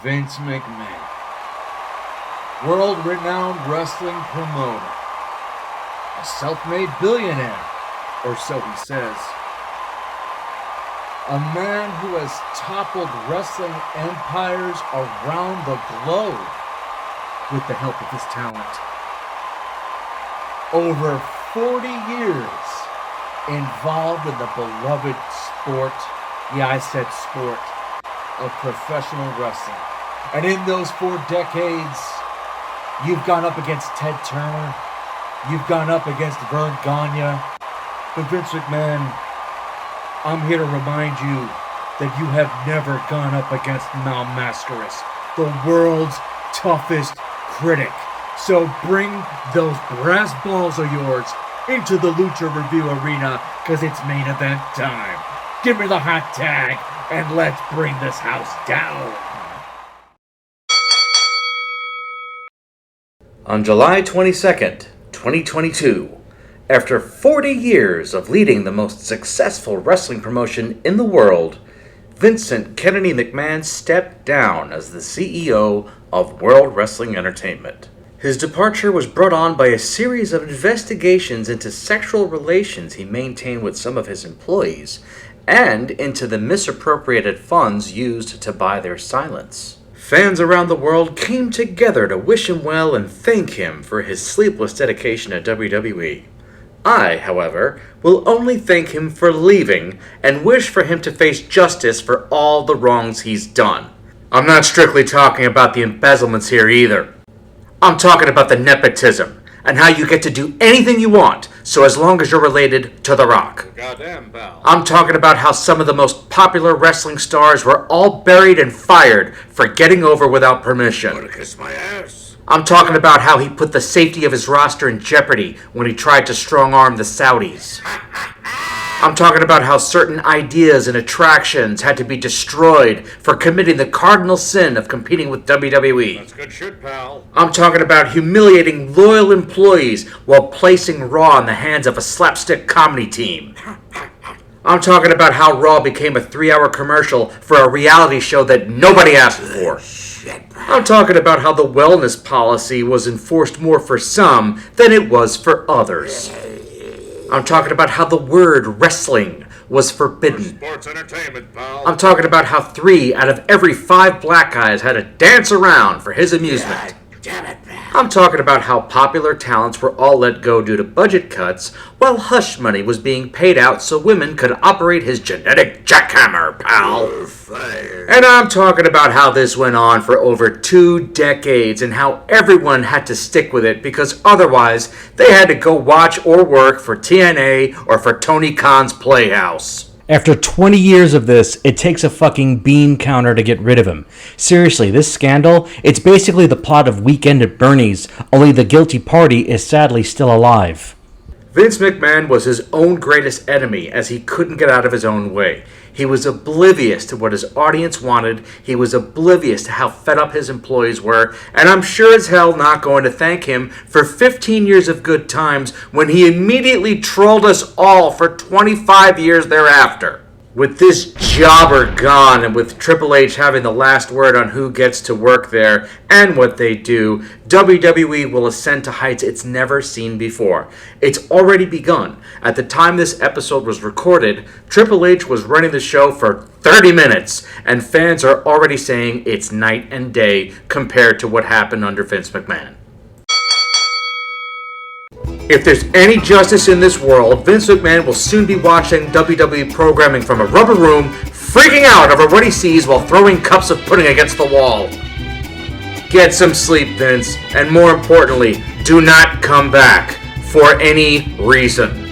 Vince McMahon, world-renowned wrestling promoter, a self-made billionaire, or so he says. A man who has toppled wrestling empires around the globe with the help of his talent. Over 40 years involved in the beloved sport, yeah, I said sport, of professional wrestling. And in those 4 decades, you've gone up against Ted Turner, you've gone up against Vern Gagne, but Vince McMahon, I'm here to remind you that you have never gone up against Mal Mascaras, the world's toughest critic. So bring those brass balls of yours into the Lucha Review Arena, because it's main event time. Give me the hot tag, and let's bring this house down. On July 22nd, 2022, after 40 years of leading the most successful wrestling promotion in the world, Vincent Kennedy McMahon stepped down as the CEO of World Wrestling Entertainment. His departure was brought on by a series of investigations into sexual relations he maintained with some of his employees, and into the misappropriated funds used to buy their silence. Fans around the world came together to wish him well and thank him for his sleepless dedication to WWE. I, however, will only thank him for leaving and wish for him to face justice for all the wrongs he's done. I'm not strictly talking about the embezzlements here either. I'm talking about the nepotism and how you get to do anything you want, so as long as you're related to The Rock. Goddamn, pal. I'm talking about how some of the most popular wrestling stars were all buried and fired for getting over without permission. Wanna kiss my ass? I'm talking about how he put the safety of his roster in jeopardy when he tried to strong-arm the Saudis. I'm talking about how certain ideas and attractions had to be destroyed for committing the cardinal sin of competing with WWE. That's good shit, pal. I'm talking about humiliating loyal employees while placing Raw in the hands of a slapstick comedy team. I'm talking about how Raw became a 3-hour commercial for a reality show that nobody asked for. I'm talking about how the wellness policy was enforced more for some than it was for others. I'm talking about how the word wrestling was forbidden. Sports entertainment, pal. I'm talking about how 3 out of every 5 black guys had to dance around for his amusement. Damn it, man. I'm talking about how popular talents were all let go due to budget cuts, while hush money was being paid out so women could operate his genetic jackhammer, pal. And I'm talking about how this went on for over 2 decades and how everyone had to stick with it because otherwise they had to go watch or work for TNA or for Tony Khan's Playhouse. After 20 years of this, it takes a fucking bean counter to get rid of him. Seriously, this scandal, it's basically the plot of Weekend at Bernie's, only the guilty party is sadly still alive. Vince McMahon was his own greatest enemy as he couldn't get out of his own way. He was oblivious to what his audience wanted, he was oblivious to how fed up his employees were, and I'm sure as hell not going to thank him for 15 years of good times when he immediately trolled us all for 25 years thereafter. With this jobber gone and with Triple H having the last word on who gets to work there and what they do, WWE will ascend to heights it's never seen before. It's already begun. At the time this episode was recorded, Triple H was running the show for 30 minutes, and fans are already saying it's night and day compared to what happened under Vince McMahon. If there's any justice in this world, Vince McMahon will soon be watching WWE programming from a rubber room, freaking out over what he sees while throwing cups of pudding against the wall. Get some sleep, Vince, and more importantly, do not come back for any reason.